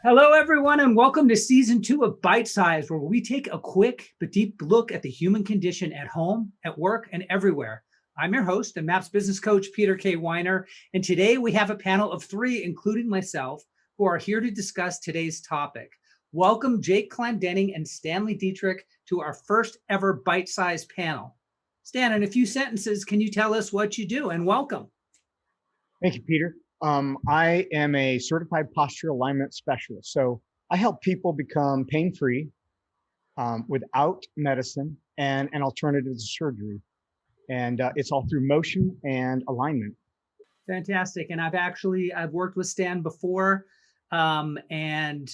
Hello, everyone, and welcome to season 2 of Bite Size, where we take a quick but deep look at the human condition at home, at work, and everywhere. I'm your host and MAPS business coach, Peter K. Weiner, and today we have a panel of 3, including myself, who are here to discuss today's topic. Welcome Jake Clendenning and Stanley Dietrich to our first ever Bite Size panel. Stan, in a few sentences, can you tell us what you do? And welcome. Thank you, Peter. I am a certified posture alignment specialist. So I help people become pain-free without medicine and an alternative to surgery. And it's all through motion and alignment. Fantastic. And I've worked with Stan before, and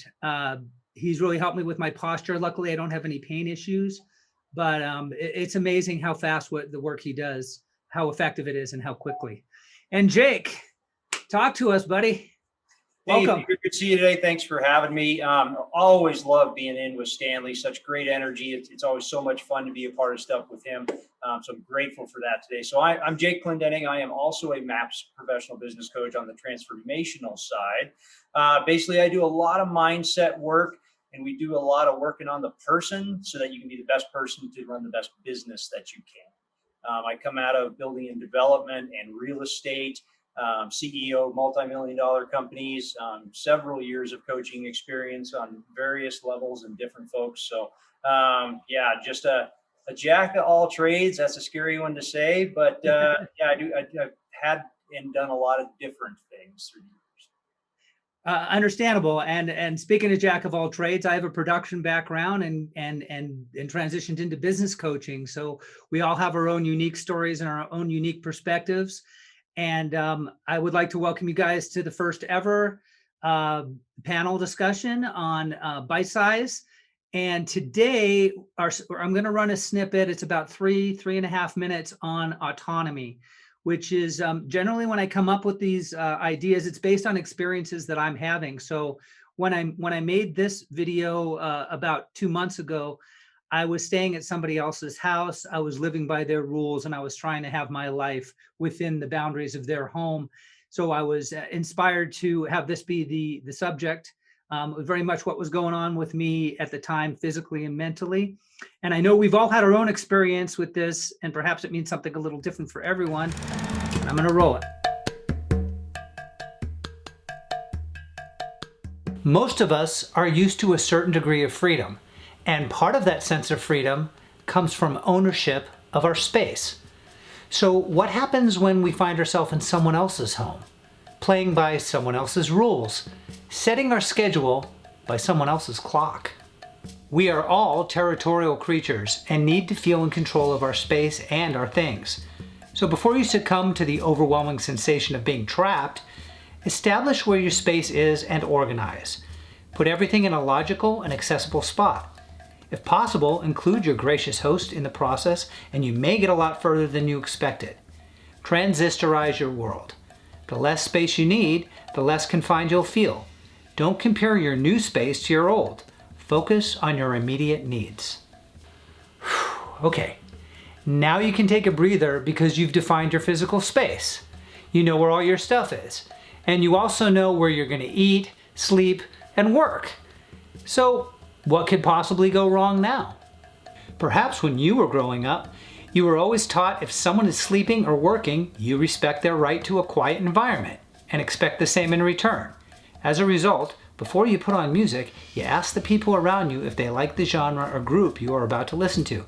he's really helped me with my posture. Luckily, I don't have any pain issues, but it's amazing how fast the work he does, how effective it is, and how quickly. And Jake, talk to us, buddy. Welcome. Hey, good to see you today. Thanks for having me. Always love being in with Stanley. Such great energy. It's always so much fun to be a part of stuff with him. So I'm grateful for that today. So I'm Jake Clendenning. I am also a MAPS professional business coach on the transformational side. Basically, I do a lot of mindset work, and we do a lot of working on the person so that you can be the best person to run the best business that you can. I come out of building and development and real estate, CEO of multi-million-dollar companies, several years of coaching experience on various levels and different folks. So yeah, just a jack of all trades. That's a scary one to say, but yeah, I've had and done a lot of different things through the years. Understandable. And speaking of jack of all trades, I have a production background and transitioned into business coaching. So we all have our own unique stories and our own unique perspectives. And I would like to welcome you guys to the first ever panel discussion on Bite Size. And today, I'm going to run a snippet. It's about three and a half minutes on autonomy, which is generally when I come up with these ideas, it's based on experiences that I'm having. So when I made this video about 2 months ago, I was staying at somebody else's house. I was living by their rules, and I was trying to have my life within the boundaries of their home. So I was inspired to have this be the subject. Very much what was going on with me at the time, physically and mentally. And I know we've all had our own experience with this, and perhaps it means something a little different for everyone. And I'm going to roll it. Most of us are used to a certain degree of freedom. And part of that sense of freedom comes from ownership of our space. So what happens when we find ourselves in someone else's home, playing by someone else's rules, setting our schedule by someone else's clock? We are all territorial creatures and need to feel in control of our space and our things. So before you succumb to the overwhelming sensation of being trapped, establish where your space is and organize. Put everything in a logical and accessible spot. If possible, include your gracious host in the process, and you may get a lot further than you expected. Transistorize your world. The less space you need, the less confined you'll feel. Don't compare your new space to your old. Focus on your immediate needs. Okay, now you can take a breather because you've defined your physical space. You know where all your stuff is. And you also know where you're going to eat, sleep, and work. So, what could possibly go wrong now? Perhaps when you were growing up, you were always taught if someone is sleeping or working, you respect their right to a quiet environment and expect the same in return. As a result, before you put on music, you ask the people around you if they like the genre or group you are about to listen to.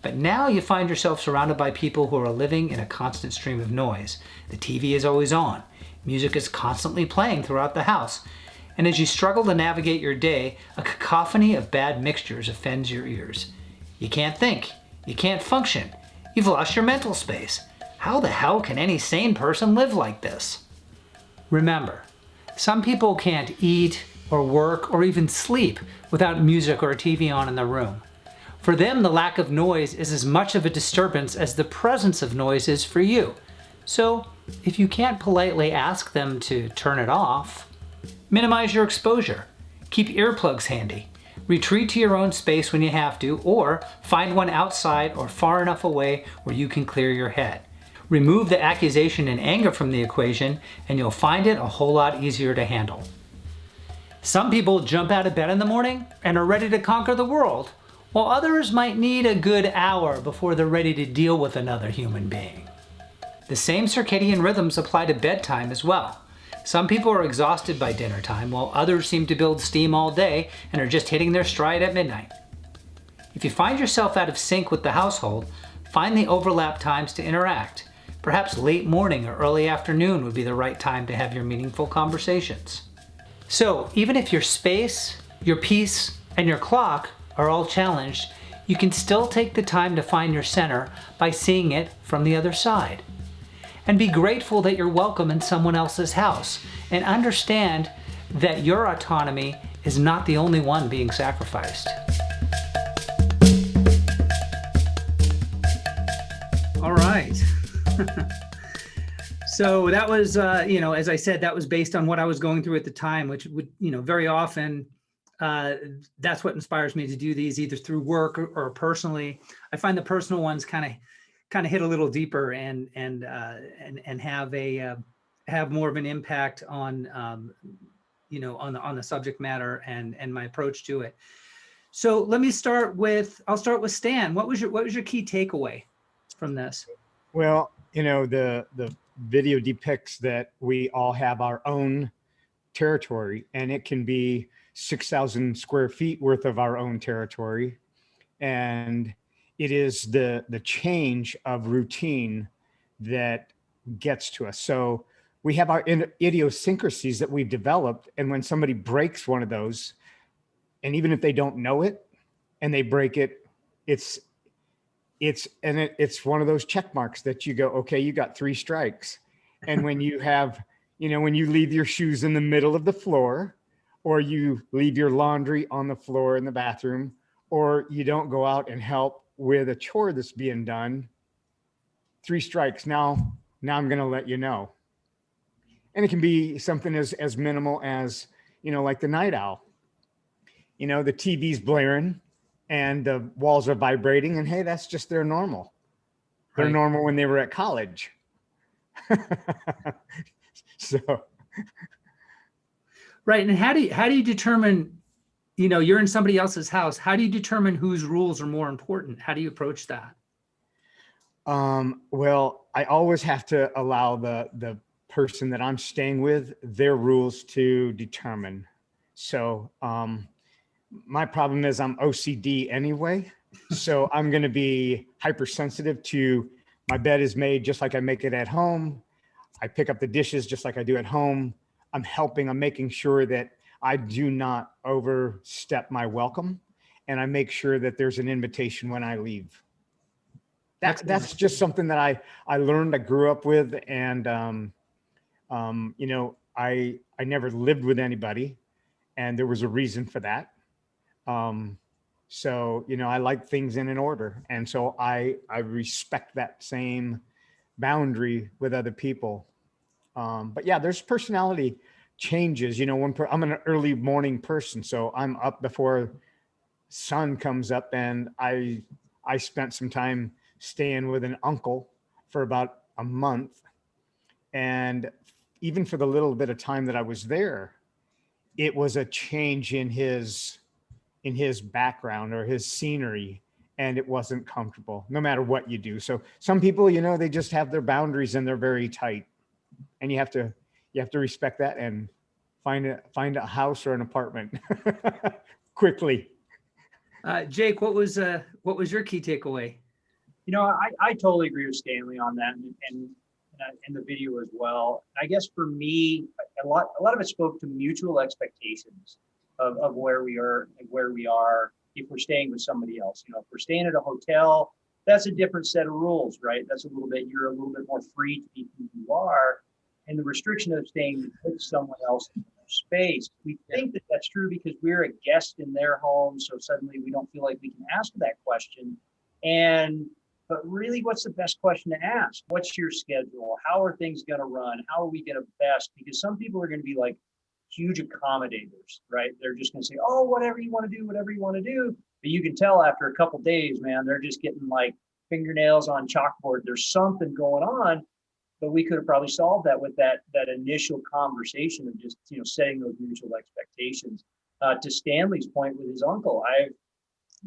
But now you find yourself surrounded by people who are living in a constant stream of noise. The TV is always on. Music is constantly playing throughout the house. And as you struggle to navigate your day, a cacophony of bad mixtures offends your ears. You can't think. You can't function. You've lost your mental space. How the hell can any sane person live like this? Remember, some people can't eat or work or even sleep without music or a TV on in the room. For them, the lack of noise is as much of a disturbance as the presence of noise is for you. So, if you can't politely ask them to turn it off, minimize your exposure. Keep earplugs handy. Retreat to your own space when you have to, or find one outside or far enough away where you can clear your head. Remove the accusation and anger from the equation, and you'll find it a whole lot easier to handle. Some people jump out of bed in the morning and are ready to conquer the world, while others might need a good hour before they're ready to deal with another human being. The same circadian rhythms apply to bedtime as well. Some people are exhausted by dinner time, while others seem to build steam all day and are just hitting their stride at midnight. If you find yourself out of sync with the household, find the overlap times to interact. Perhaps late morning or early afternoon would be the right time to have your meaningful conversations. So even if your space, your peace, and your clock are all challenged, you can still take the time to find your center by seeing it from the other side. And be grateful that you're welcome in someone else's house, and understand that your autonomy is not the only one being sacrificed. All right. So that was, as I said, that was based on what I was going through at the time, which would, very often that's what inspires me to do these, either through work or personally. I find the personal ones kind of hit a little deeper and have more of an impact on on the subject matter and my approach to it. So let me I'll start with Stan. What was your key takeaway from this? Well, the video depicts that we all have our own territory, and it can be 6,000 square feet worth of our own territory. And it is the change of routine that gets to us. So we have our idiosyncrasies that we've developed. And when somebody breaks one of those, and even if they don't know it and they break it, it's one of those check marks that you go, okay, you got 3 strikes. And when you have, when you leave your shoes in the middle of the floor, or you leave your laundry on the floor in the bathroom, or you don't go out and help with a chore that's being done, 3 strikes. Now I'm going to let you know. And it can be something as minimal as, like the night owl. The TV's blaring and the walls are vibrating, and hey, that's just their normal. They're normal when they were at college. So. Right. And how do you determine, you're in somebody else's house. How do you determine whose rules are more important? How do you approach that? Well, I always have to allow the person that I'm staying with their rules to determine. So, my problem is I'm OCD anyway. So I'm going to be hypersensitive to my bed is made just like I make it at home. I pick up the dishes just like I do at home. I'm making sure that I do not overstep my welcome. And I make sure that there's an invitation when I leave. That's just something that I learned, I grew up with. And, I never lived with anybody, and there was a reason for that. So, I like things in an order. And so I respect that same boundary with other people. But yeah, there's personality changes, I'm an early morning person, so I'm up before sun comes up, and I spent some time staying with an uncle for about a month. And even for the little bit of time that I was there, it was a change in his background or his scenery, and it wasn't comfortable no matter what you do. So some people, they just have their boundaries and they're very tight, and you have to respect that and find a house or an apartment quickly. Jake, what was your key takeaway? I totally agree with Stanley on that, and in the video as well. I guess for me, a lot of it spoke to mutual expectations of where we are if we're staying with somebody else. If we're staying at a hotel, that's a different set of rules, right? You're a little bit more free to be who you are. And the restriction of staying with someone else in their space, we think that that's true because we're a guest in their home. So suddenly we don't feel like we can ask that question. But really, what's the best question to ask? What's your schedule? How are things going to run? How are we going to best? Because some people are going to be like huge accommodators, right? They're just going to say, oh, whatever you want to do, whatever you want to do. But you can tell after a couple of days, man, they're just getting like fingernails on chalkboard. There's something going on. but we could have probably solved that with that initial conversation of just, setting those mutual expectations. To Stanley's point with his uncle,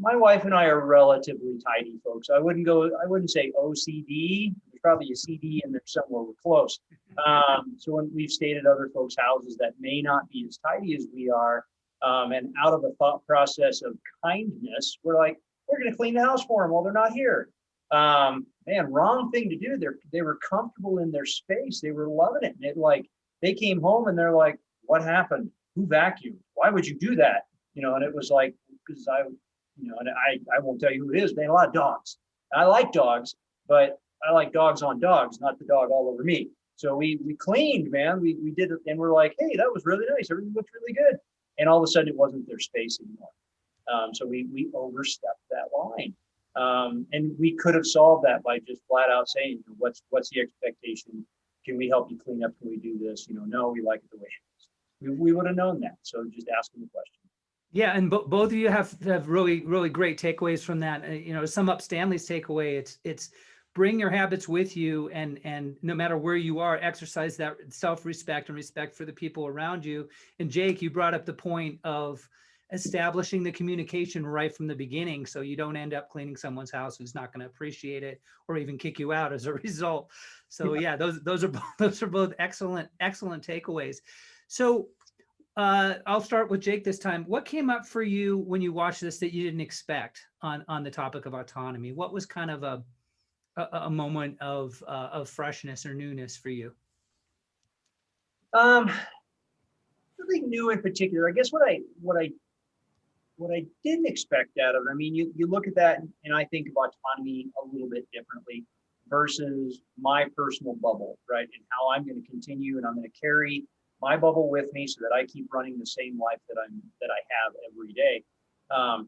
my wife and I are relatively tidy folks. I wouldn't say OCD. There's probably a CD in there somewhere. We're close. So when we've stayed at other folks' houses that may not be as tidy as we are, and out of a thought process of kindness, we're like, we're going to clean the house for them while they're not here. Man, wrong thing to do. They were comfortable in their space. They were loving it. And they came home and they're like, what happened? Who vacuumed? Why would you do that? And it was like, because and I won't tell you who it is. They had a lot of dogs. I like dogs, but I like dogs on dogs, not the dog all over me. So we cleaned, man. We did it, and we're like, hey, that was really nice. Everything looked really good. And all of a sudden, it wasn't their space anymore. So we overstepped that line. And we could have solved that by just flat out saying, what's the expectation? Can we help you clean up? Can we do this? No, we like it the way it is. We would have known that. So just asking the question. Yeah, and both of you have really, really great takeaways from that. To sum up Stanley's takeaway, it's bring your habits with you, and no matter where you are, exercise that self-respect and respect for the people around you. And Jake, you brought up the point of establishing the communication right from the beginning, so you don't end up cleaning someone's house who's not going to appreciate it or even kick you out as a result. So yeah, those are both excellent takeaways. So I'll start with Jake this time. What came up for you when you watched this that you didn't expect on the topic of autonomy? What was kind of a moment of freshness or newness for you? Nothing new in particular. I guess what I didn't expect out of it. I mean, you look at that and I think of autonomy a little bit differently versus my personal bubble, right? And how I'm going to continue, and I'm going to carry my bubble with me so that I keep running the same life that I have every day.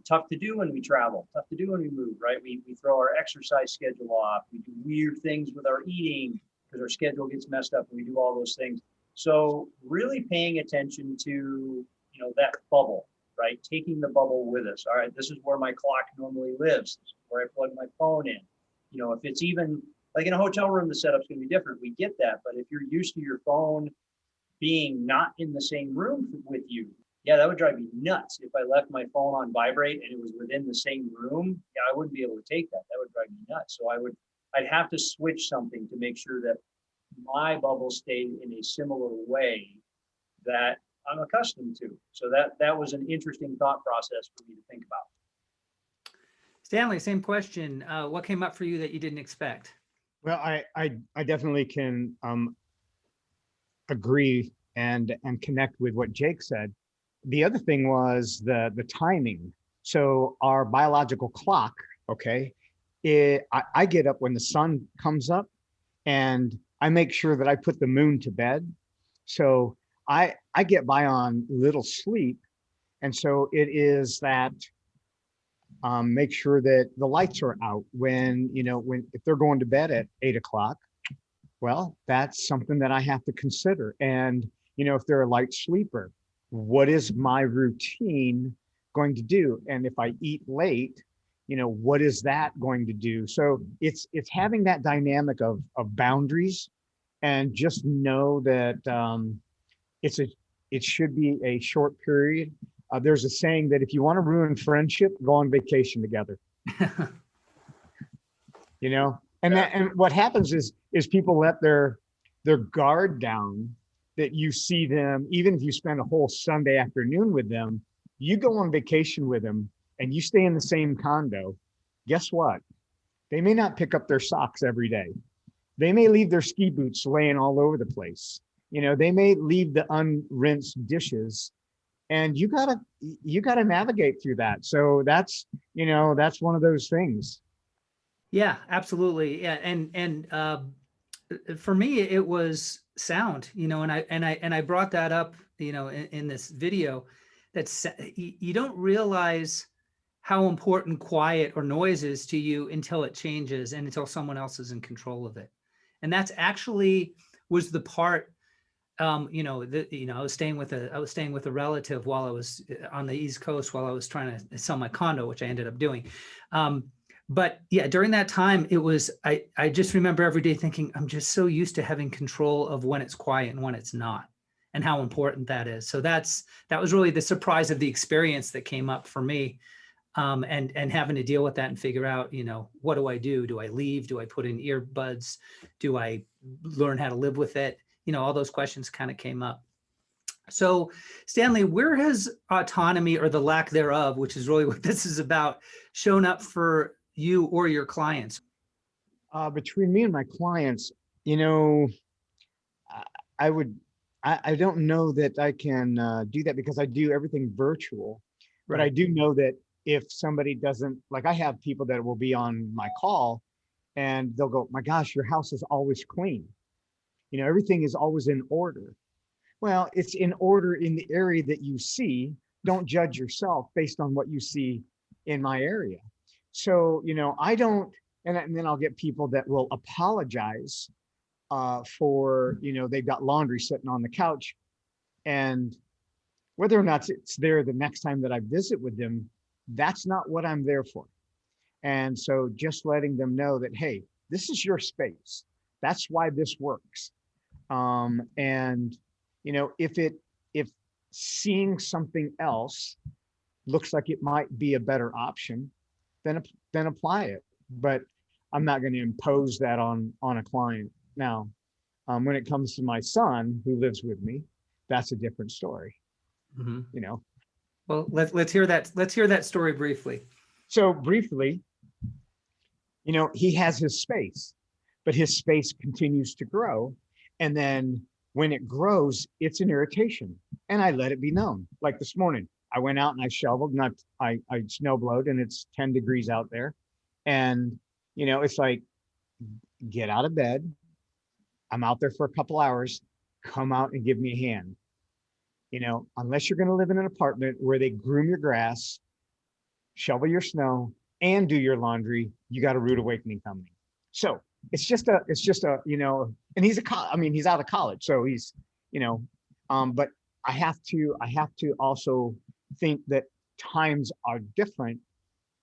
Tough to do when we travel, tough to do when we move, right? We throw our exercise schedule off. We do weird things with our eating because our schedule gets messed up, and we do all those things. So really paying attention to, that bubble, right? Taking the bubble with us. All right, this is where my clock normally lives. This is where I plug my phone in. If it's even like in a hotel room, the setup's going to be different. We get that. But if you're used to your phone being not in the same room with you, yeah, that would drive me nuts. If I left my phone on vibrate and it was within the same room, yeah, I wouldn't be able to take that. That would drive me nuts. So I'd have to switch something to make sure that my bubble stayed in a similar way that I'm accustomed to. So that was an interesting thought process for me to think about. Stanley, same question. What came up for you that you didn't expect? Well, I definitely can agree and connect with what Jake said. The other thing was the timing. So our biological clock, okay, I get up when the sun comes up, and I make sure that I put the moon to bed. So I get by on little sleep. And so it is that make sure that the lights are out when if they're going to bed at 8 o'clock. Well, that's something that I have to consider. And, if they're a light sleeper, what is my routine going to do? And if I eat late, what is that going to do? So it's having that dynamic of boundaries, and just know that it should be a short period. There's a saying that if you want to ruin friendship, go on vacation together. And what happens is people let their guard down, that you see them, even if you spend a whole Sunday afternoon with them, you go on vacation with them and you stay in the same condo. Guess what? They may not pick up their socks every day. They may leave their ski boots laying all over the place. They may leave the unrinsed dishes, and you gotta navigate through that. So that's one of those things. Yeah, absolutely. Yeah, and for me, it was sound. And I brought that up, in this video. That's you don't realize how important quiet or noise is to you until it changes and until someone else is in control of it. And that's actually was the part. I was staying with a relative while I was on the East Coast while I was trying to sell my condo, which I ended up doing. But yeah, during that time, I just remember every day thinking, I'm just so used to having control of when it's quiet and when it's not, and how important that is. So that was really the surprise of the experience that came up for me. And having to deal with that and figure out, what do I do? Do I leave? Do I put in earbuds? Do I learn how to live with it? All those questions kind of came up. So, Stanley, where has autonomy, or the lack thereof, which is really what this is about, shown up for you or your clients? Between me and my clients, you know, I, I would, I don't know that I can do that because I do everything virtual. But I Right. do know that if somebody doesn't, like, I have people that will be on my call and they'll go, my gosh, your house is always clean. Everything is always in order. Well, it's in order in the area that you see. Don't judge yourself based on what you see in my area. So, I don't, and then I'll get people that will apologize for, they've got laundry sitting on the couch. And whether or not it's there the next time that I visit with them, that's not what I'm there for. And so just letting them know that, hey, this is your space. That's why this works. And if seeing something else looks like it might be a better option, then apply it. But I'm not going to impose that on a client. Now, when it comes to my son who lives with me, that's a different story. Mhm. You know. Well, let's hear that. Let's hear that story briefly. So briefly, he has his space, but his space continues to grow. And then when it grows, it's an irritation. And I let it be known. Like this morning, I went out and I shoveled and I snow blowed and it's 10 degrees out there. And, it's like, get out of bed. I'm out there for a couple hours. Come out and give me a hand. Unless you're going to live in an apartment where they groom your grass, shovel your snow, and do your laundry, you got a rude awakening coming. So it's just a, and he's out of college, so he's, but I have to also think that times are different.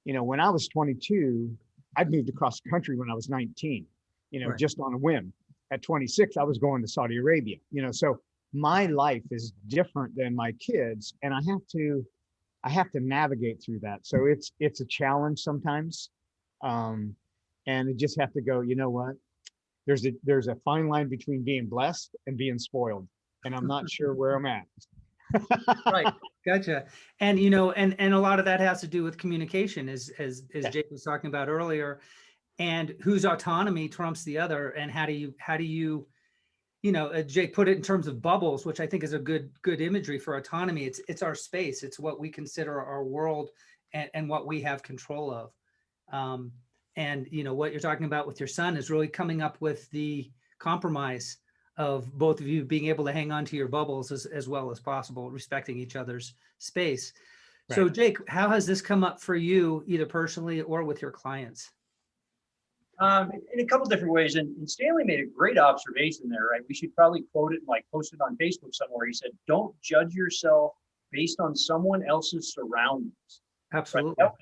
When I was 22, I'd moved across the country when I was 19, Right. just on a whim. At 26, I was going to Saudi Arabia, so my life is different than my kids, and I have to navigate through that. So it's a challenge sometimes. And you just have to go, you know what? There's a fine line between being blessed and being spoiled. And I'm not sure where I'm at. Right. Gotcha. And and a lot of that has to do with communication, as Yeah. Jake was talking about earlier, and whose autonomy trumps the other, and how do you Jake put it in terms of bubbles, which I think is a good imagery for autonomy. It's our space. It's what we consider our world, and what we have control of. Um, and what you're talking about with your son is really coming up with the compromise of both of you being able to hang on to your bubbles as well as possible, respecting each other's space. Right. So, Jake, how has this come up for you, either personally or with your clients? In a couple different ways. And Stanley made a great observation there, right? We should probably quote it and like post it on Facebook somewhere. He said, don't judge yourself based on someone else's surroundings. Right? Absolutely. That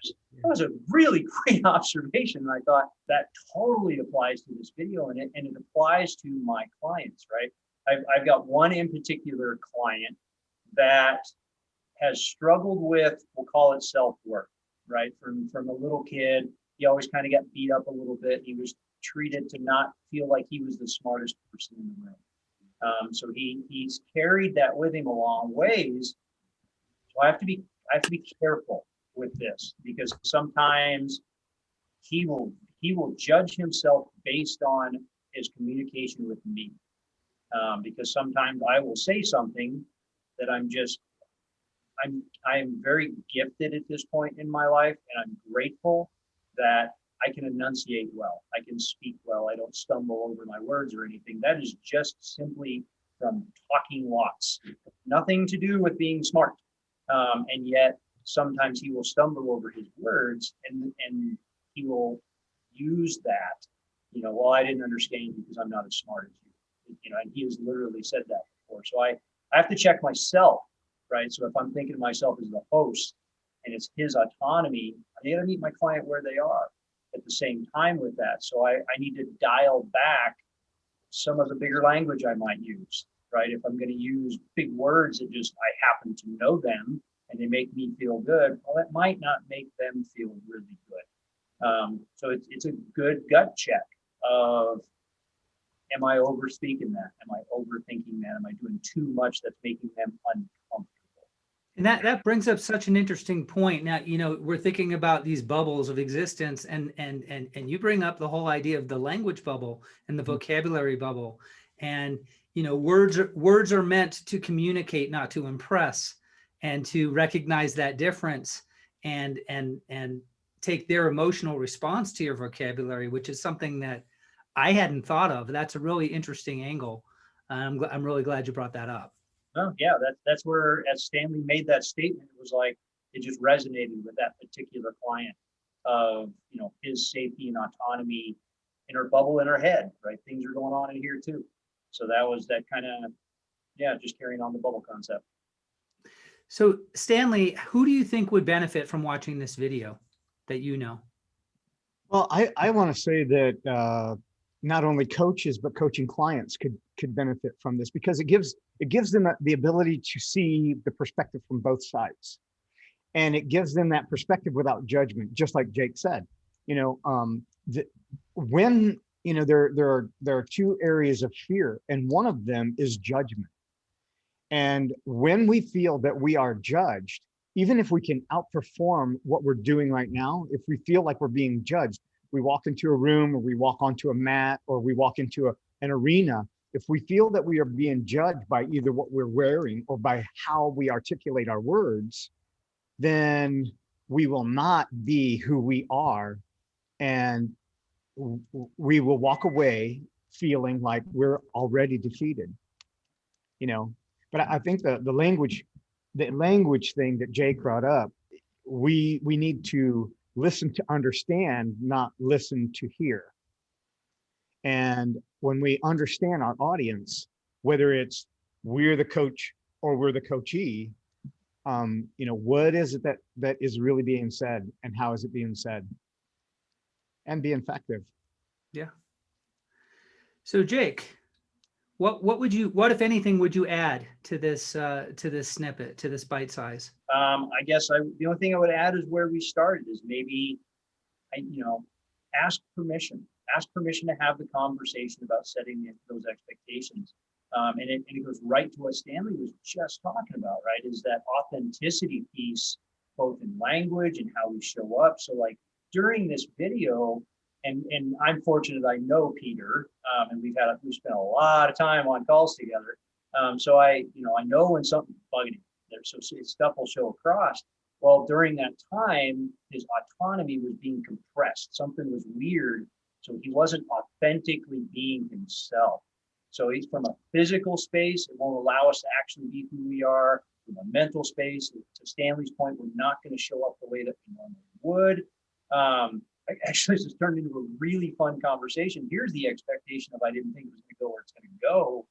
was a really great observation. And I thought that totally applies to this video, and it applies to my clients, right? I've got one in particular client that has struggled with, we'll call it self-worth, right? From a little kid, he always kind of got beat up a little bit. He was treated to not feel like he was the smartest person in the room. So he's carried that with him a long ways. So I have to be careful with this, because sometimes he will judge himself based on his communication with me. Because sometimes I will say something that I'm very gifted at this point in my life, and I'm grateful that I can enunciate well. I can speak well. I don't stumble over my words or anything. That is just simply from talking lots. Nothing to do with being smart. And yet sometimes he will stumble over his words, and he will use that, well, I didn't understand you because I'm not as smart as you, and he has literally said that before. So I have to check myself, right? So if I'm thinking of myself as the host and it's his autonomy, I got to meet my client where they are. at the same time with that. So I need to dial back some of the bigger language I might use, right? If I'm going to use big words that just I happen to know them and they make me feel good, well, that might not make them feel really good. So it's a good gut check of, am I over speaking that? Am I overthinking that? Am I doing too much that's making them uncomfortable? And that brings up such an interesting point. Now, we're thinking about these bubbles of existence, and you bring up the whole idea of the language bubble and the vocabulary bubble. And words are meant to communicate, not to impress, and to recognize that difference and take their emotional response to your vocabulary, which is something that I hadn't thought of. That's a really interesting angle. I'm really glad you brought that up. Oh, yeah, that's where, as Stanley made that statement, it was like it just resonated with that particular client of, his safety and autonomy in her bubble in her head, right? Things are going on in here too. So that was that kind of, just carrying on the bubble concept. So Stanley, who do you think would benefit from watching this video that you know? Well, I want to say that not only coaches but coaching clients could benefit from this, because it gives them the ability to see the perspective from both sides, and it gives them that perspective without judgment. Just like Jake said, when there are two areas of fear, and one of them is judgment. And when we feel that we are judged, even if we can outperform what we're doing right now, if we feel like we're being judged, we walk into a room, or we walk onto a mat, or we walk into an arena, if we feel that we are being judged by either what we're wearing or by how we articulate our words, then we will not be who we are. And we will walk away feeling like we're already defeated, But I think the language thing that Jake brought up, we need to listen to understand, not listen to hear. And when we understand our audience, whether it's we're the coach or we're the coachee, what is it that is really being said, and how is it being said, and be effective. Yeah. So Jake, what if anything would you add to this snippet, to this bite size? I guess the only thing I would add is where we started is maybe, ask permission to have the conversation about setting those expectations. And it goes right to what Stanley was just talking about, right? Is that authenticity piece, both in language and how we show up. So like during this video, and I'm fortunate I know Peter, and we've spent a lot of time on calls together. So I know when something's bugging him there, so stuff will show across. Well, during that time, his autonomy was being compressed. Something was weird. So he wasn't authentically being himself. So he's from a physical space. It won't allow us to actually be who we are. From a mental space, to Stanley's point, we're not going to show up the way that we normally would. Actually, this has turned into a really fun conversation. Here's the expectation of I didn't think it was going to go where it's going to go.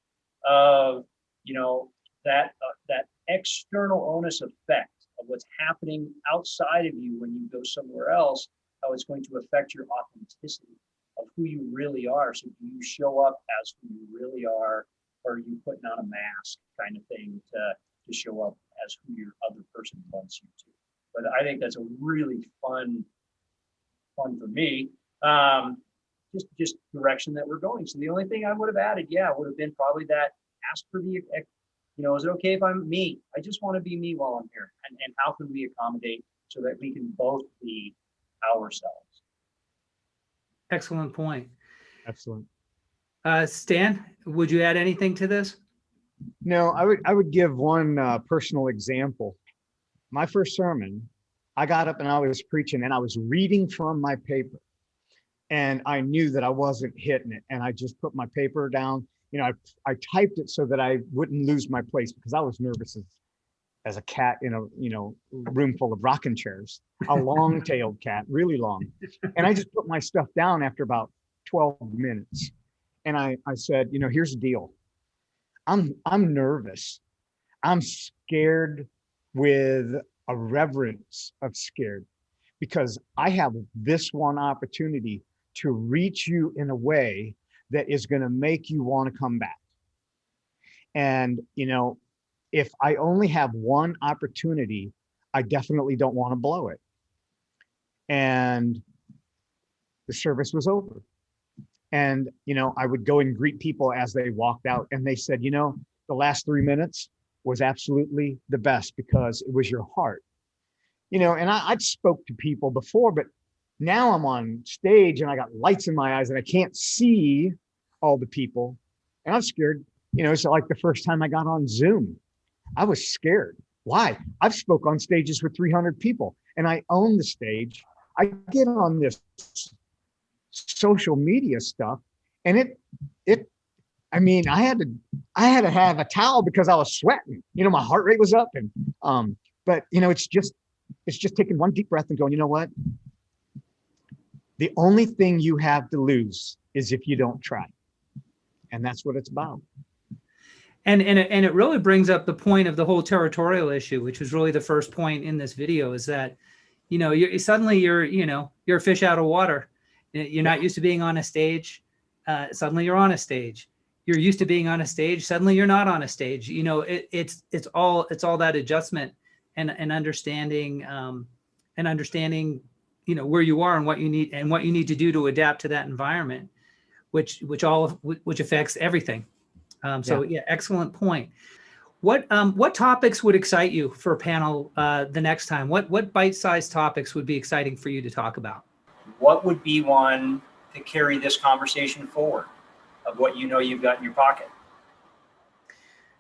That external onus effect of what's happening outside of you when you go somewhere else, how it's going to affect your authenticity of who you really are. So do you show up as who you really are, or are you putting on a mask kind of thing to show up as who your other person wants you to? But I think that's a really fun for me. Just direction that we're going. So the only thing I would have added, would have been probably that ask for the, is it okay if I'm me? I just want to be me while I'm here. And how can we accommodate so that we can both be ourselves? Excellent point. Excellent. Stan, would you add anything to this? No, I would give one personal example. My first sermon, I got up and I was preaching and I was reading from my paper, and I knew that I wasn't hitting it. And I just put my paper down. I typed it so that I wouldn't lose my place, because I was nervous as a cat in a room full of rocking chairs, a long-tailed cat, really long. And I just put my stuff down after about 12 minutes. And I said, here's the deal. I'm nervous. I'm scared with a reverence of scared. because I have this one opportunity to reach you in a way that is going to make you want to come back. And, if I only have one opportunity, I definitely don't want to blow it. And the service was over. And, I would go and greet people as they walked out. And they said, the last 3 minutes was absolutely the best because it was your heart. And I'd spoke to people before, but now I'm on stage and I got lights in my eyes and I can't see all the people. And I'm scared. It's like the first time I got on Zoom, I was scared. Why? I've spoke on stages with 300 people and I own the stage. I get on this social media stuff and I had to have a towel because I was sweating. My heart rate was up and but it's just taking one deep breath and going, you know what? The only thing you have to lose is if you don't try. And that's what it's about. And it really brings up the point of the whole territorial issue, which was really the first point in this video, is that, you're suddenly you're a fish out of water. You're not used to being on a stage. Suddenly you're on a stage. You're used to being on a stage. Suddenly you're not on a stage. It's all that adjustment and understanding where you are and what you need to do to adapt to that environment, which affects everything. Excellent point. What topics would excite you for a panel the next time? What bite-sized topics would be exciting for you to talk about? What would be one to carry this conversation forward of what you've got in your pocket?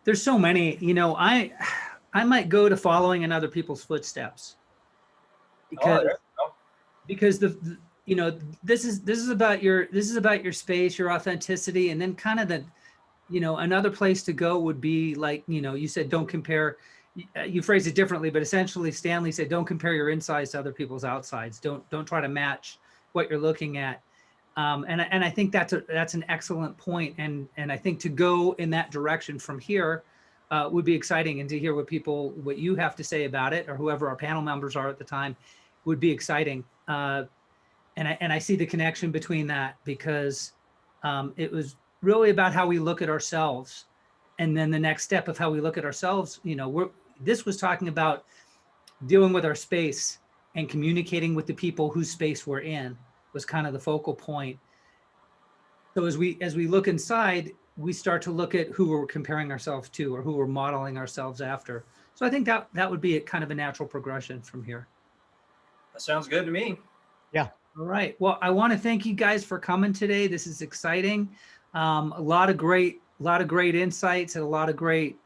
There's so many. I might go to following in other people's footsteps because this is about your space, your authenticity, and then kind of another place to go would be like, you said, don't compare. You phrased it differently, but essentially Stanley said, don't compare your insides to other people's outsides. Don't try to match what you're looking at. And I think that's an excellent point. And I think to go in that direction from here would be exciting, and to hear what you have to say about it, or whoever our panel members are at the time, would be exciting. And I see the connection between that, because it was really about how we look at ourselves. And then the next step of how we look at ourselves, this was talking about dealing with our space and communicating with the people whose space we're in, was kind of the focal point. So as we look inside, we start to look at who we're comparing ourselves to, or who we're modeling ourselves after. So I think that would be a kind of a natural progression from here. That sounds good to me. Yeah. All right. Well, I want to thank you guys for coming today. This is exciting. A lot of great insights and a lot of great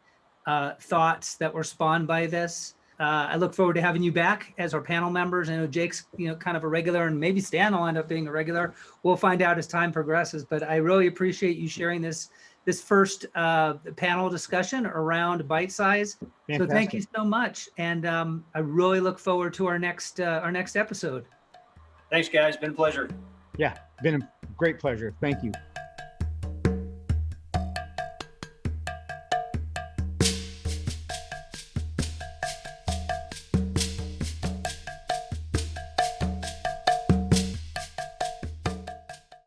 thoughts that were spawned by this. I look forward to having you back as our panel members. I know Jake's, kind of a regular, and maybe Stan will end up being a regular. We'll find out as time progresses, but I really appreciate you sharing this first panel discussion around bite size. Fantastic. So thank you so much. And I really look forward to our next episode. Thanks, guys. Been a pleasure. Yeah, been a great pleasure. Thank you.